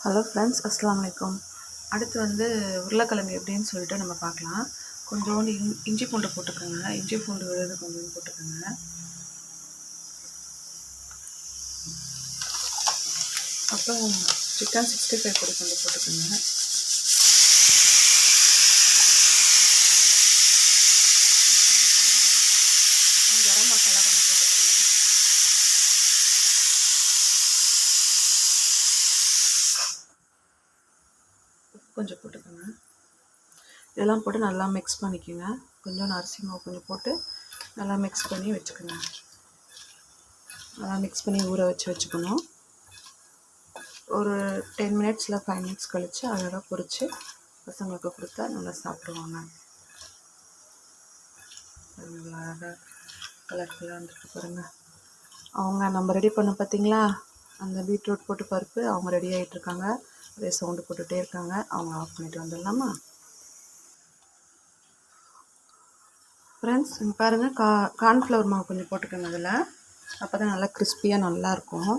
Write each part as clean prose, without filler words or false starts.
Hello friends, அஸ்ஸலாமு அலைக்கும். அடுத்து வந்து உருளைக்கிழங்கு எப்படின்னு சொல்லிட்டு நம்ம பார்க்கலாம். கொஞ்சோண்டு இஞ்சி பூண்டு போட்டுக்கோங்க. இஞ்சி பூண்டு விழுது கொஞ்சோண்டு போட்டுக்கோங்க. அப்புறம் சிக்கன் 65 கூட கொஞ்சம் போட்டுக்கோங்க. கரம் மசாலா கொஞ்சம் போட்டுக்கோங்க. உப்பு கொஞ்சம் போட்டுக்கோங்க. இதெல்லாம் போட்டு நல்லா மிக்ஸ் பண்ணிக்கோங்க. கொஞ்சம் அரிசி மாவு கொஞ்சம் போட்டு நல்லா மிக்ஸ் பண்ணி வச்சுக்கோங்க. நல்லா மிக்ஸ் பண்ணி ஊற வச்சுக்கணும். ஒரு 10 மினிட்ஸில் 5 மினிட்ஸ் கழித்து அழகாக பொரித்து பசங்களுக்கு கொடுத்தா நல்லா சாப்பிடுவாங்க. நல்லா அழகாக கலர்ஃபுல்லாக வந்துட்டு பாருங்கள். அவங்க நம்ம ரெடி பண்ண பார்த்தீங்களா, அந்த பீட்ரூட் போட்டு பருப்பு அவங்க ரெடி ஆகிட்டுருக்காங்க. அதே சவுண்டு போட்டுகிட்டே இருக்காங்க. அவங்க ஆஃப் பண்ணிவிட்டு வந்துடலாமா ஃப்ரெண்ட்ஸ்? பாருங்கள், கார்ன்ஃப்ளவர் மாவு கொஞ்சம் போட்டுக்கோங்க. அதில் அப்போ தான் நல்லா கிறிஸ்பியாக நல்லாயிருக்கும்.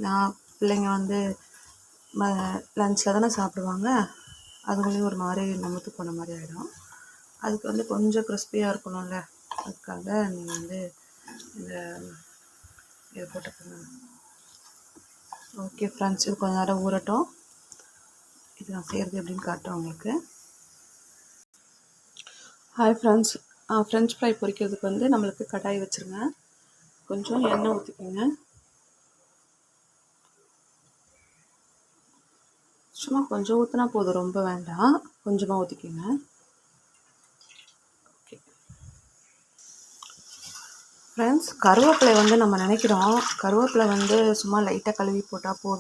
நான் பிள்ளைங்க வந்து லஞ்சில் தானே சாப்பிடுவாங்க, அதுங்களையும் ஒரு மாதிரி நமத்து போன மாதிரி ஆகிடும். அதுக்கு வந்து கொஞ்சம் கிறிஸ்பியாக இருக்கணும்ல, அதுக்காக நீங்கள் வந்து இதை போட்டுக்கோங்க. ஓகே ஃப்ரெண்ட்ஸ், இது கொஞ்சம் நேரம் ஊறட்டும். இது நான் செய்கிறது எப்படின்னு காட்டுறேன் உங்களுக்கு. ஹாய் ஃப்ரெண்ட்ஸ், ஃப்ரெஞ்ச் ஃப்ரை பொரிக்கிறதுக்கு வந்து நம்மளுக்கு கடாய் வச்சுருங்க. கொஞ்சம் எண்ணெய் ஊற்றிக்கோங்க. சும்மா கொஞ்சம் ஊற்றினா போதும், ரொம்ப வேண்டாம். கொஞ்சமாக ஊற்றிக்கோங்க. ஓகே ஃப்ரெண்ட்ஸ், கருவேப்பிலை வந்து நம்ம நினைக்கிறோம் கருவேப்பிலை வந்து சும்மா லைட்டாக கழுவி போட்டால் போதும்.